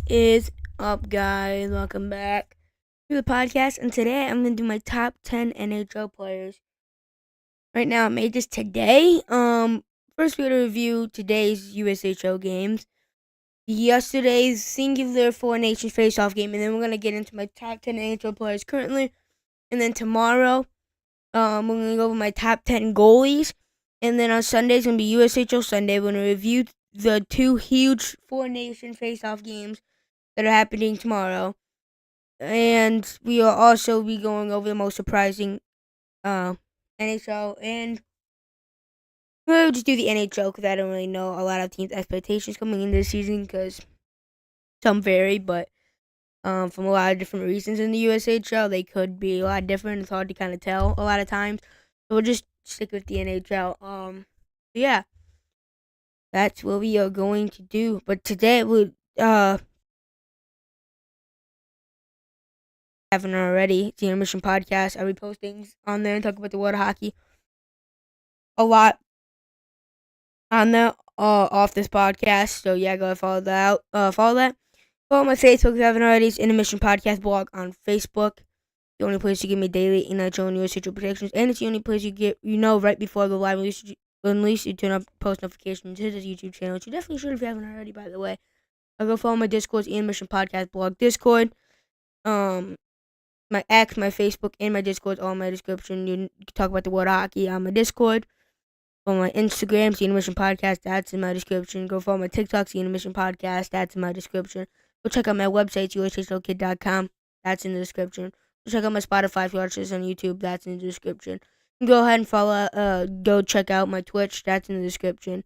is up, guys? Welcome back to the podcast. And today I'm gonna do my top 10 NHL players. Right now, I made this today. First we're gonna review today's USHL games, yesterday's singular Four Nations face-off game, and then we're gonna get into my top 10 NHL players currently. And then tomorrow, we're gonna go over my top 10 goalies. And then on Sunday, it's gonna be USHL Sunday. We're gonna review the two huge Four Nation face-off games that are happening tomorrow. And we will also be going over the most surprising NHL, and we'll just do the NHL because I don't really know a lot of teams' expectations coming into the season because some vary, but from a lot of different reasons in the USHL, they could be a lot different. It's hard to kind of tell a lot of times, so we'll just stick with the NHL. Yeah, that's what we are going to do. But today we haven't already. It's the Intermission Podcast. I repost things on there and talk about the world of hockey a lot on there off this podcast. So yeah, go follow that out. Follow that. Follow my Facebook if you haven't already. It's Intermission Podcast blog on Facebook. The only place you get me daily NHL and USHL predictions, and it's the only place you get right before I go live. At least you turn up post notifications to this YouTube channel, which you definitely should if you haven't already. By the way, I'll go follow my Discord, Intermission Podcast blog Discord. My X, my Facebook, and my Discord all in my description. You can talk about the world of hockey on my Discord. On my Instagram, the Intermission Podcast, that's in my description. Go follow my TikTok, the Intermission Podcast, that's in my description. Go check out my website, USHLkid.com, that's in the description. Go check out my Spotify if you watch this on YouTube, that's in the description. Go ahead and go check out my Twitch, that's in the description.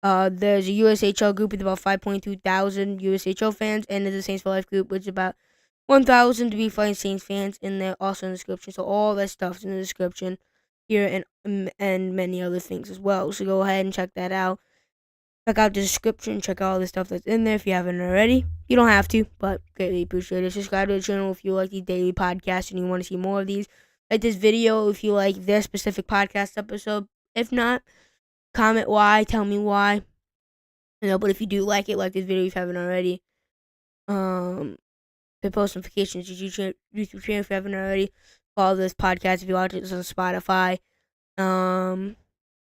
There's a USHL group with about 5.2 thousand USHL fans, and there's a Saints for Life group, which is about 1,000 to be Fighting Saints fans, and they're also in the description. So all that stuff's in the description here, and many other things as well. So go ahead and check that out. Check out the description. Check out all the stuff that's in there if you haven't already. You don't have to, but greatly appreciate it. Subscribe to the channel if you like these daily podcasts and you want to see more of these. Like this video if you like their specific podcast episode. If not, comment why. Tell me why. But if you do like it, like this video if you haven't already. The post notifications to YouTube channel if you haven't already. Follow this podcast if you watch it on Spotify.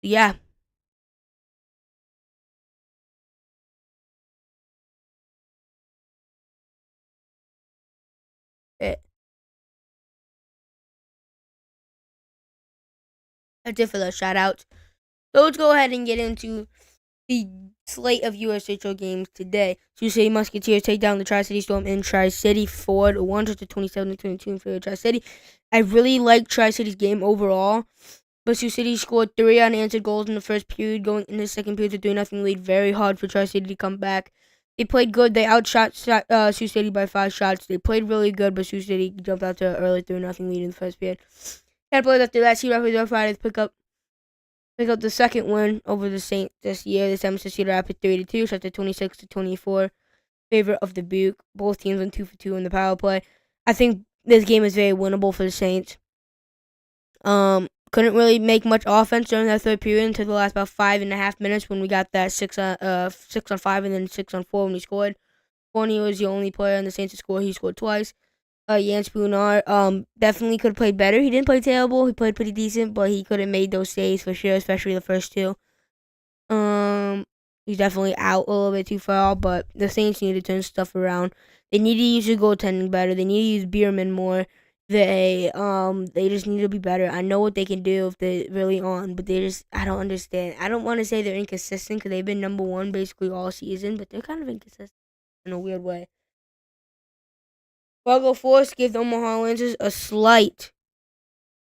Yeah. That's it for the shout outs. So let's go ahead and get into the slate of USHL games today. Sioux City Musketeers take down the Tri-City Storm in Tri-City 4-1 for Tri-City. I really like Tri-City's game overall, but Sioux City scored 3 unanswered goals in the first period, going into the second period with a 3-0 lead. Very hard for Tri-City to come back. They played good. They outshot Sioux City by 5 shots. They played really good, but Sioux City jumped out to an early 3-0 lead in the first period. Can't after that, Sea Rapids on Friday pick up the second win over the Saints this year. This time it's Cedar Rapids 3-2, shot to 26-24. Favor of the Butte. Both teams went 2 for 2 in the power play. I think this game is very winnable for the Saints. Couldn't really make much offense during that third period until the last about 5.5 minutes when we got that 6 on 5 and then 6 on 4 when we scored. Forney was the only player on the Saints to score. He scored twice. Jan Spoonar, definitely could have played better. He didn't play terrible. He played pretty decent, but he could have made those saves for sure, especially the first two. He's definitely out a little bit too far, but the Saints need to turn stuff around. They need to use the goaltending better. They need to use Bierman more. They just need to be better. I know what they can do if they're really on, but I don't understand. I don't want to say they're inconsistent because they've been number one basically all season, but they're kind of inconsistent in a weird way. Fargo Force gives the Omaha Lancers a slight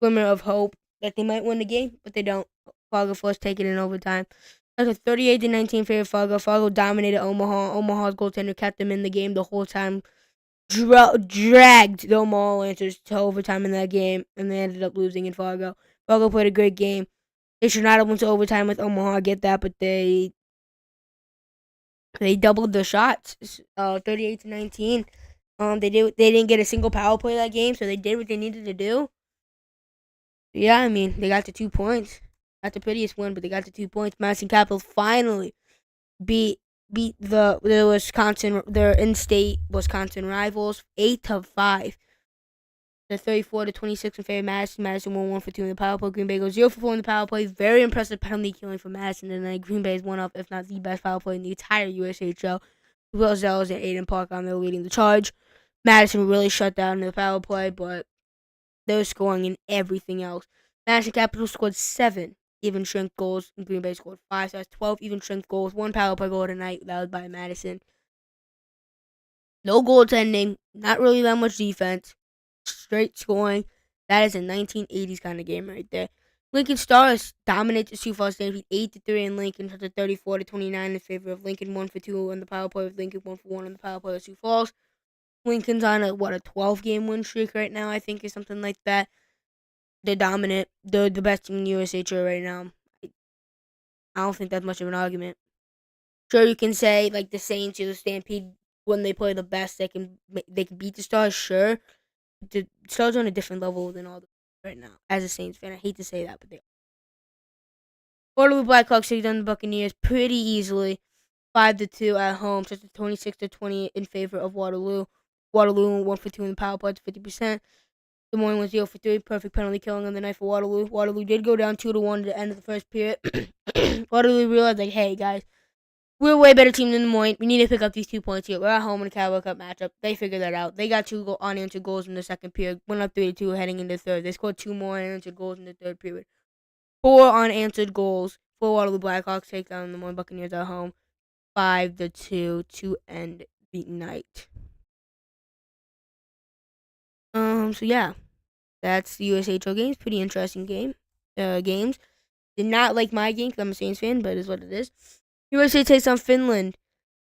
glimmer of hope that they might win the game, but they don't. Fargo Force take it in overtime. That's a 38-19 favor Fargo. Fargo dominated Omaha. Omaha's goaltender kept them in the game the whole time. Dragged the Omaha Lancers to overtime in that game, and they ended up losing in Fargo. Fargo played a great game. They should not have went to overtime with Omaha. I get that, but they doubled their shots. 38-19. They didn't get a single power play that game, so they did what they needed to do. Yeah, I mean, they got the 2 points. Not the prettiest one, but they got the 2 points. Madison Capitals finally beat beat their in-state Wisconsin rivals 8-5. The 34-26 in favor of Madison. Madison won 1 for 2 in the power play. Green Bay goes 0 for 4 in the power play. Very impressive penalty killing from Madison tonight. Green Bay is one of, if not the best power play in the entire USHL. Will Zells and Aiden Park on there leading the charge. Madison really shut down the power play, but they were scoring in everything else. Madison Capitals scored 7 even strength goals, and Green Bay scored 5. So that's 12 even strength goals. 1 power play goal tonight. That was by Madison. No goaltending. Not really that much defense. Straight scoring. That is a 1980s kind of game right there. Lincoln Stars dominate the Sioux Falls Stampede 8-3 in Lincoln, to 34-29 in favor of Lincoln. 1 for 2 on the power play with Lincoln. 1 for 1 on the power play with Sioux Falls. Lincoln's on a 12-game win streak right now, I think, or something like that. They're dominant. They're the best team in the USHL right now. I don't think that's much of an argument. Sure, you can say like the Saints or the Stampede, when they play the best, they can beat the Stars. Sure, the Stars are on a different level than all the right now. As a Saints fan, I hate to say that, but they are. Waterloo Blackhawks take down the Buccaneers pretty easily, 5-2 at home, such a 26-20 in favor of Waterloo. Waterloo 1 for 2 in the power play to 50%. Des Moines was 0 for 3, perfect penalty killing on the night for Waterloo. Waterloo did go down 2-1 at the end of the first period. Waterloo realized, like, hey guys, we're a way better team than Des Moines. We need to pick up these 2 points here. We're at home in a Carabao Cup matchup. They figured that out. They got 2 unanswered goals in the second period. Went up 3-2 heading into the third. They scored 2 more unanswered goals in the third period. 4 unanswered goals for Waterloo Blackhawks take down the Des Moines Buccaneers at home, 5-2 to end the night. So yeah, that's the USHL games. Pretty interesting games. Did not like my game because I'm a Saints fan, but it is what it is. USA takes on Finland.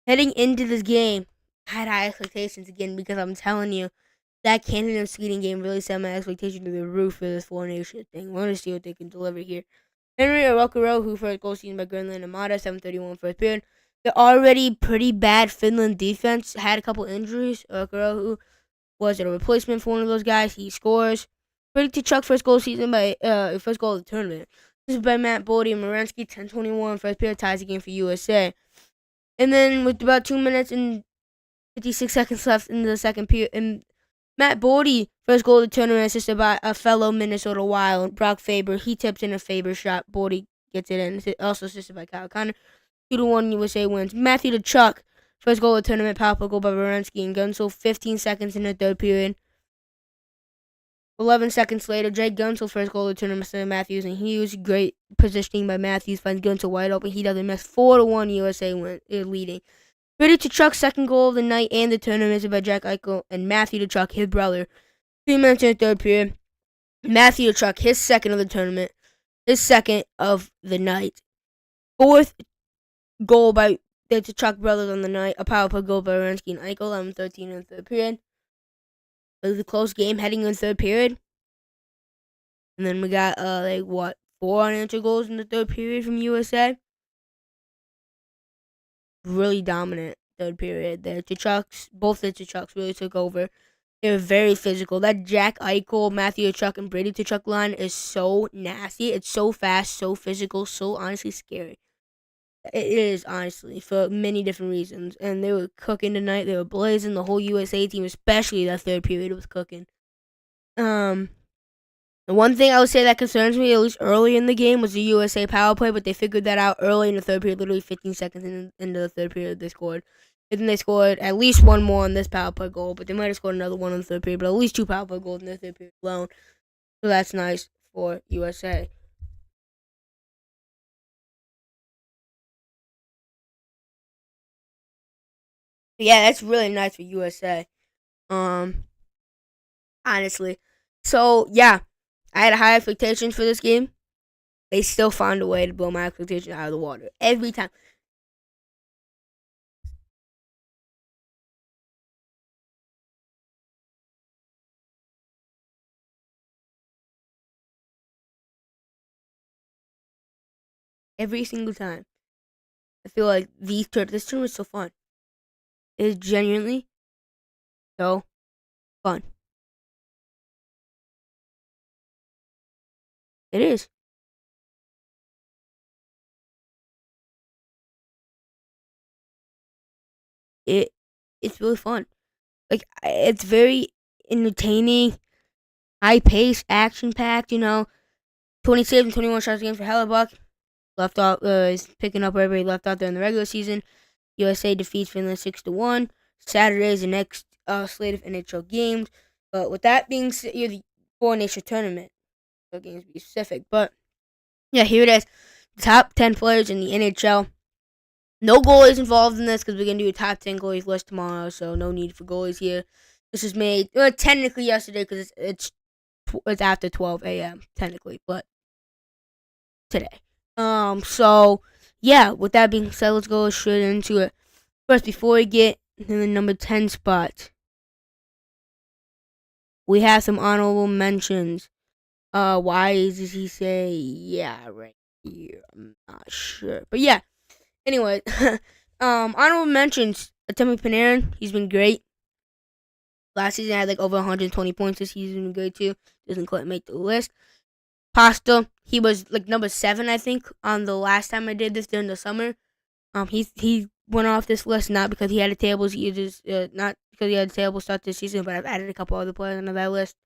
Heading into this game, I had high expectations again because I'm telling you, that Canada and Sweden game really set my expectation to the roof for this Four Nation thing. Want to see what they can deliver here. Henry Arokaro, who first goal seen by Grönland Amada, 7:31 first period. The already pretty bad Finland defense had a couple injuries. Arokaro, who was a replacement for one of those guys, he scores. Pretty to Chuck first goal season by first goal of the tournament. This is by Matt Bodie and Morensky, 10:21 first period, ties the game for USA. And then with about 2 minutes and 56 seconds left in the second period, and Matt Bodie, first goal of the tournament, assisted by a fellow Minnesota Wild, Brock Faber. He tips in a Faber shot. Bodie gets it in. Also assisted by Kyle Connor. 2-1 USA wins. Matthew Tkachuk, first goal of the tournament, power play goal by Werenski and Gunsel. 15 seconds in the third period. 11 seconds later, Jake Gunsel, first goal of the tournament, instead of Matthews and Hughes. Great positioning by Matthews, finds Gunsel wide open. He doesn't miss. 4-1 USA leading. Brady Tkachuk's second goal of the night and the tournament is by Jack Eichel and Matthew Tkachuk, his brother. 3 minutes in the third period. Matthew Tkachuk, his second of the tournament, his second of the night. Fourth goal by the Tkachuk brothers on the night, a power play goal by Werenski and Eichel, 11-13 in the third period. It was a close game heading in the third period. And then we got, 4 unanswered goals in the third period from USA. Really dominant third period there. Both the Tkachuks really took over. They were very physical. That Jack Eichel, Matthew Tkachuk, and Brady Tkachuk line is so nasty. It's so fast, so physical, so honestly scary. It is, honestly, for many different reasons. And they were cooking tonight. They were blazing. The whole USA team, especially that third period, was cooking. The one thing I would say that concerns me, at least early in the game, was the USA power play, but they figured that out early in the third period, literally 15 seconds into the third period they scored. And then they scored at least one more on this power play goal, but they might have scored another one in the third period, but at least 2 power play goals in the third period alone. So that's nice for USA. But yeah, that's really nice for USA. Um, Honestly. So yeah, I had high expectations for this game. They still found a way to blow my expectations out of the water every time. Every single time. I feel like this tournament is so fun. It is genuinely so fun. It is. it's really fun. Like it's very entertaining, high pace, action packed. 27, 21 shots games for Hellebuck. Left off is picking up wherever he left off during the regular season. USA defeats Finland 6-1. Saturday is the next slate of NHL games. But with that being said, you're the Four Nation tournament. So games to be specific. But yeah, here it is. Top 10 players in the NHL. No goalies involved in this because we're gonna do a top 10 goalies list tomorrow. So no need for goalies here. This was made technically yesterday because it's after 12 a.m. technically, but today. So yeah. With that being said, let's go straight into it. First, before we get to the number 10 spot, we have some honorable mentions. Why does he say yeah right here? I'm not sure, but yeah. Anyway, honorable mentions. Artemi Panarin, he's been great. Last season I had like over 120 points. This season been great too. Doesn't quite make the list. Pasta, he was like number 7, I think, on the last time I did this during the summer. He went off this list not because he had a tables. He just not because he had a table start this season, but I've added a couple other players onto that list.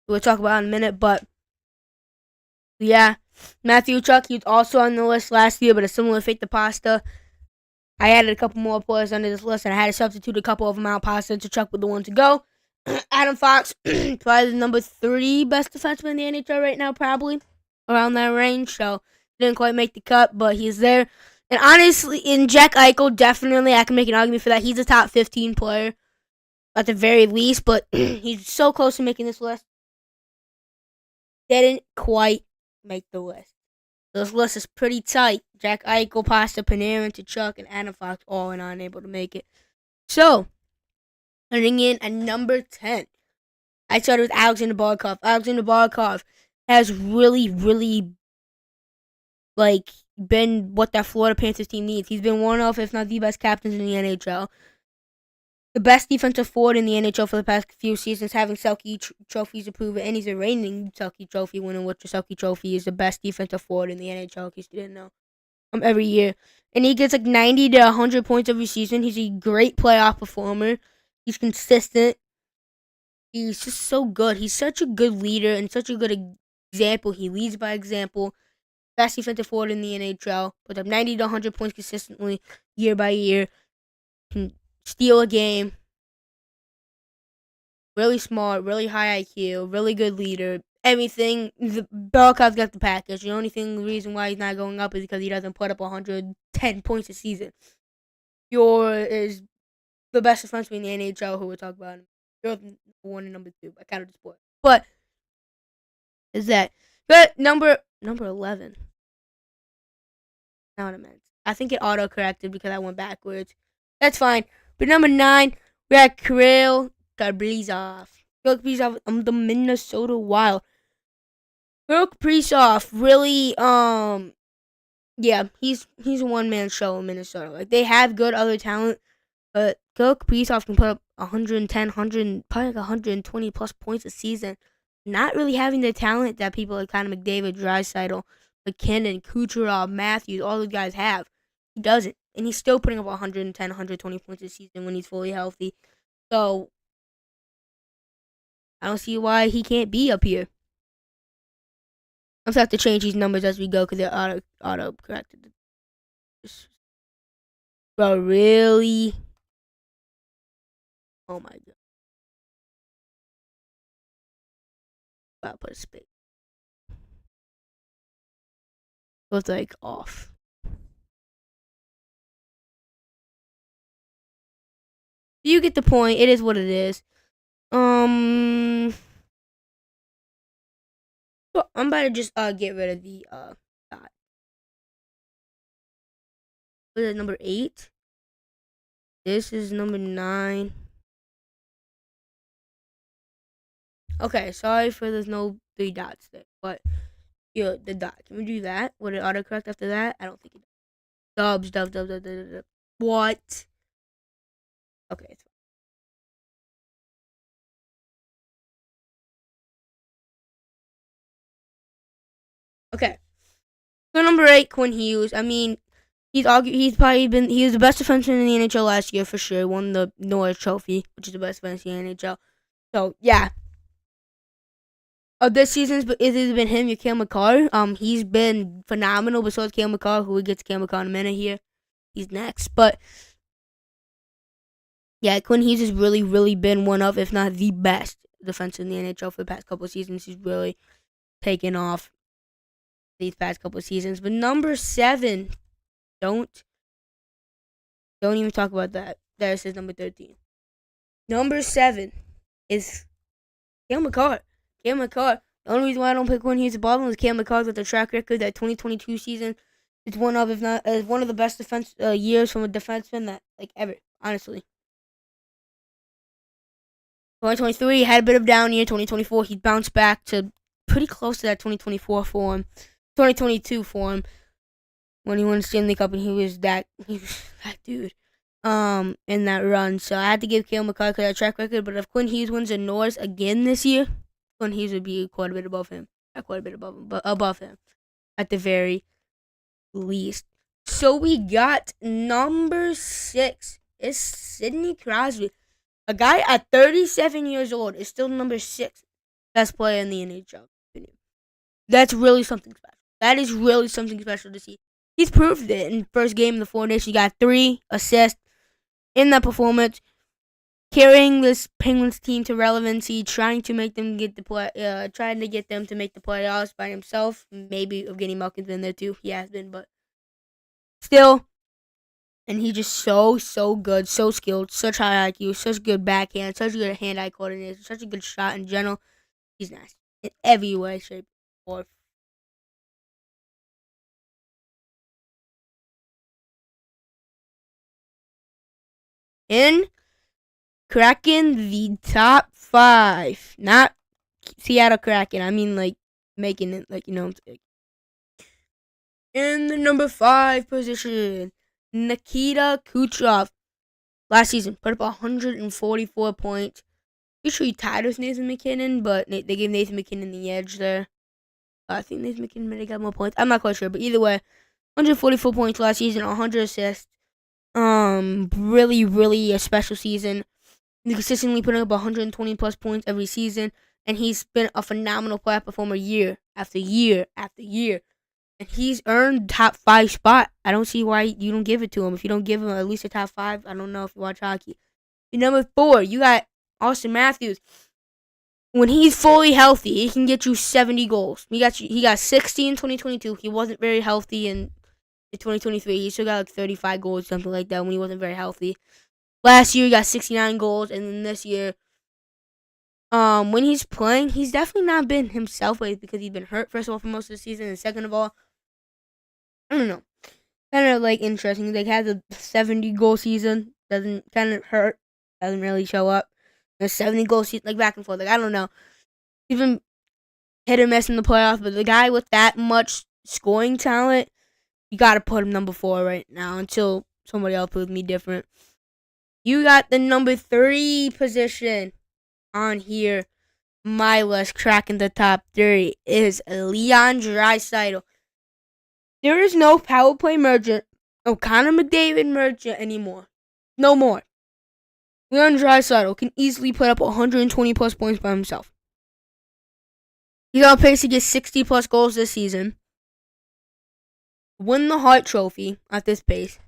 We'll talk about in a minute, but yeah, Matthew Chuck, he was also on the list last year, but a similar fate to Pasta. I added a couple more players under this list, and I had to substitute a couple of them out. Pasta to Chuck with the one to go. Adam Fox, probably the number 3 best defenseman in the NHL right now, probably around that range. So didn't quite make the cut, but he's there. And honestly, in Jack Eichel, definitely I can make an argument for that. He's a top 15 player at the very least, but he's so close to making this list. Didn't quite make the list. This list is pretty tight. Jack Eichel, Pasta, Panarin, to Chuck, and Adam Fox all are unable to make it. So, running in at number 10, I started with Alexander Barkov. Alexander Barkov has really, really been what that Florida Panthers team needs. He's been one of, if not the best captains in the NHL. The best defensive forward in the NHL for the past few seasons, having Selke trophies to prove it, and he's a reigning Selke trophy winner, which the Selke trophy is the best defensive forward in the NHL, in case you didn't know, every year. And he gets like 90 to 100 points every season. He's a great playoff performer. He's consistent. He's just so good. He's such a good leader and such a good example. He leads by example. Best defensive forward in the NHL. Puts up 90 to 100 points consistently year by year. Can steal a game. Really smart, really high IQ, really good leader. Everything. Barkov's got the package. The only reason why he's not going up is because he doesn't put up 110 points a season. Is the best defenseman in the NHL who we'll talk about. You're number 1 and number 2. I kind of just spoiled. But is that? But number 11. Not a minute. I think it auto corrected because I went backwards. That's fine. But number 9, we got Kirill Kaprizov. Kirill Kaprizov of the Minnesota Wild. Kirill Kaprizov really, yeah, he's a one-man show in Minnesota. Like, they have good other talent, but Kirill Kaprizov can put up 110, probably like 120 plus points a season. Not really having the talent that people like Connor McDavid, Draisaitl, McKinnon, Kucherov, Matthews, all those guys have. He doesn't. And he's still putting up 110, 120 points a season when he's fully healthy. So, I don't see why he can't be up here. I'm going to have to change these numbers as we go because they're auto-corrected. Bro, really? Oh my god. I'll put a space. Both like off. You get the point. It is what it is. So I'm about to just get rid of the dot. What is it, number 8? This is number 9. Okay, sorry for there's no 3 dots there, but yeah, the dot. Can we do that? Would it autocorrect after that? I don't think it does. Dubs. What? Okay, it's fine. Okay. So number 8, Quinn Hughes. I mean, he was the best defenseman in the NHL last year for sure. Won the Norris Trophy, which is the best defenseman in the NHL. So yeah, this season's it has been him, Cale Makar. He's been phenomenal. Besides Cale Makar, who we get to Cale Makar in a minute here. He's next, but yeah, Quinn Hughes has really, really been one of, if not the best defenseman in the NHL for the past couple of seasons. He's really taken off these past couple of seasons. But number 7, don't even talk about that. That says number 13. Number 7 is Cale Makar. Cale Makar. The only reason why I don't pick Quinn Hughes at bottom is Cale Makar with the track record. That 2022 season is one of, if not one of the best defense years from a defenseman that ever. Honestly. 2023 had a bit of down year. 2024 he bounced back to pretty close to that 2024 form, 2022 form when he won the Stanley Cup, and he was that dude in that run. So I had to give Cale Makar that track record. But if Quinn Hughes wins the Norris again this year, Quinn Hughes would be quite a bit above him. Not quite a bit above him, but above him at the very least. So we got number 6 is Sidney Crosby. A guy at 37 years old is still number 6 best player in the NHL. That's really something special. That is really something special to see. He's proved it in the first game of the 4 Nations. He got 3 assists in that performance, carrying this Penguins team to relevancy, trying to make them get trying to get them to make the playoffs by himself. Maybe Evgeny Malkin's been there too. He has been, but still. And he's just so good, so skilled, such high IQ, such good backhand, such good hand-eye coordination, such a good shot in general. He's nice in every way, shape, or form. In cracking the top 5, not Seattle Kraken. I mean, making it, in the number 5 position, Nikita Kucherov. Last season, put up 144 points. Pretty sure he tied with Nathan MacKinnon, but they gave Nathan MacKinnon the edge there. I think Nathan MacKinnon might have got more points. I'm not quite sure, but either way, 144 points last season, 100 assists. Really, really a special season. He's consistently putting up 120 plus points every season, and he's been a phenomenal playoff performer year after year after year. And he's earned top 5 spot. I don't see why you don't give it to him. If you don't give him at least a top 5, I don't know if you watch hockey. And number 4, you got Austin Matthews. When he's fully healthy, he can get you 70 goals. He got 60 in 2022. He wasn't very healthy in 2023. He still got 35 goals, something like that, when he wasn't very healthy. Last year, he got 69 goals, and then this year, when he's playing, he's definitely not been himself because he's been hurt, first of all, for most of the season, and second of all, I don't know. Kind of interesting. Has a 70 goal season. Doesn't kind of hurt. Doesn't really show up. A 70 goal season, back and forth. I don't know. Even hit or miss in the playoffs, but the guy with that much scoring talent, you got to put him number 4 right now until somebody else proves me different. You got the number 3 position on here. My list, cracking the top 3 is Leon Draisaitl. There is no power play merchant, no Connor McDavid merchant anymore. No more. Leon Draisaitl can easily put up 120 plus points by himself. He's on pace to get 60 plus goals this season. Win the Hart Trophy at this pace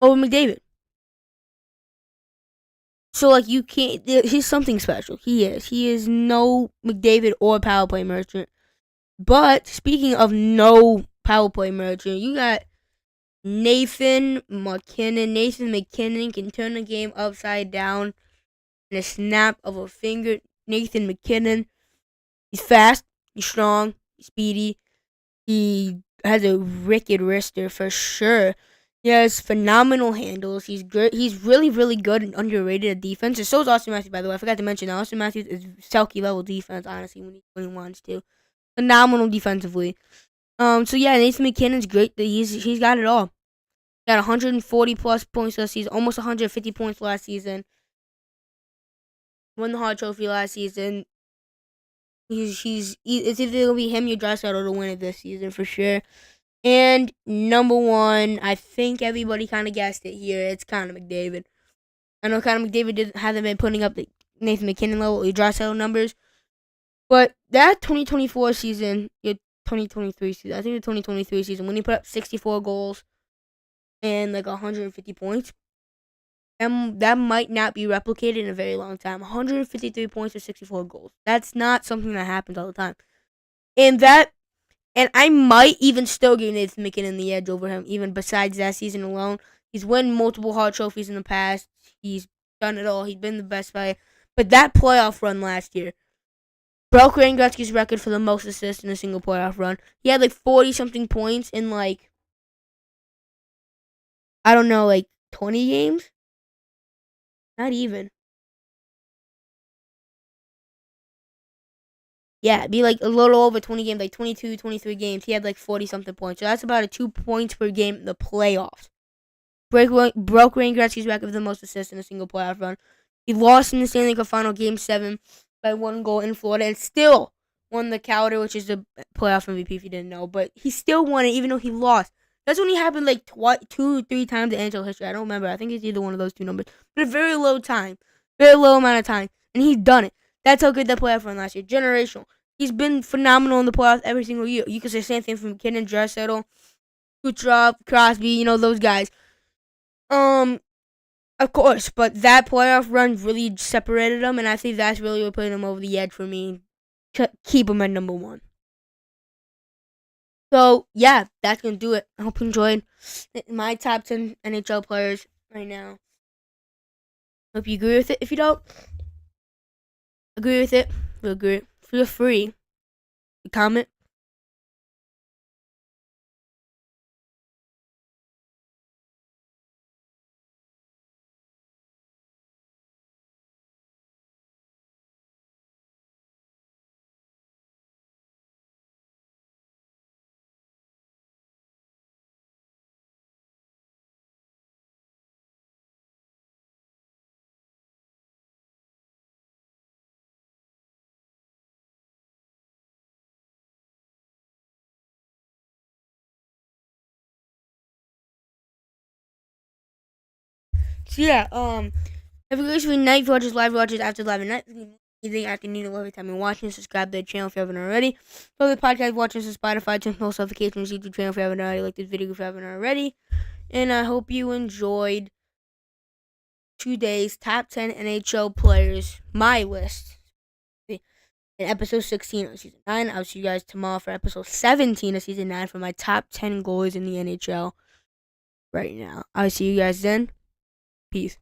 over McDavid. So, you can't. He's something special. He is. He is no McDavid or power play merchant. But speaking of no power play merchant, you got Nathan MacKinnon. Nathan MacKinnon can turn the game upside down in a snap of a finger. Nathan MacKinnon. He's fast. He's strong. He's speedy. He has a wicked wrister for sure. He has phenomenal handles. He's good. He's really, really good and underrated at defense. And so is Austin Matthews, by the way. I forgot to mention that Austin Matthews is Selke level defense, honestly, when he wants to. Phenomenal defensively. So yeah, Nathan MacKinnon's great. He's got it all. Got 140 plus points last season, almost 150 points last season. Won the Hart Trophy last season. It's either gonna be him or Draisaitl to win it this season for sure. And number one, I think everybody kind of guessed it here. It's Connor McDavid. I know Connor McDavid hasn't been putting up the Nathan McKinnon level or Draisaitl numbers, but that 2024 season, 2023 season, I think the 2023 season, when he put up 64 goals and like 150 points, that might not be replicated in a very long time. 153 points or 64 goals. That's not something that happens all the time. And I might even still give Nathan McKinnon the edge over him, even besides that season alone. He's won multiple Hart trophies in the past. He's done it all. He's been the best player. But that playoff run last year broke Wayne Gretzky's record for the most assists in a single playoff run. He had like 40-something points in like, I don't know, like 20 games? Not even. Yeah, it'd be like a little over 20 games, like 22, 23 games. He had like 40-something points. So that's about a 2 points per game in the playoffs. Broke Wayne Gretzky's record for the most assists in a single playoff run. He lost in the Stanley Cup Final Game 7 by 1 goal in Florida and still won the Calder, which is the playoff MVP if you didn't know. But he still won it even though he lost. That's only happened like 2, 3 times in NHL history. I don't remember. I think it's either one of those two numbers. But a very low time. Very low amount of time. And he's done it. That's how good that playoff run last year. Generational. He's been phenomenal in the playoffs every single year. You could say the same thing from McKinnon, Draisaitl, Kucherov, Crosby, those guys. Of course, but that playoff run really separated them, and I think that's really what put them over the edge for me to keep them at number one. So, yeah, that's going to do it. I hope you enjoyed my top 10 NHL players right now. Hope you agree with it. If you don't agree with it, feel free to comment. So, yeah, if you guys night watches, live watches, after live at night, anything I can need to every time you're watching, subscribe to the channel if you haven't already. Follow the podcast, watch us on Spotify, turn post notifications, YouTube channel if you haven't already. Like this video if you haven't already. And I hope you enjoyed today's top 10 NHL players, my list. In episode 16 of season 9. I'll see you guys tomorrow for episode 17 of season 9 for my top 10 goalies in the NHL right now. I'll see you guys then. Peace.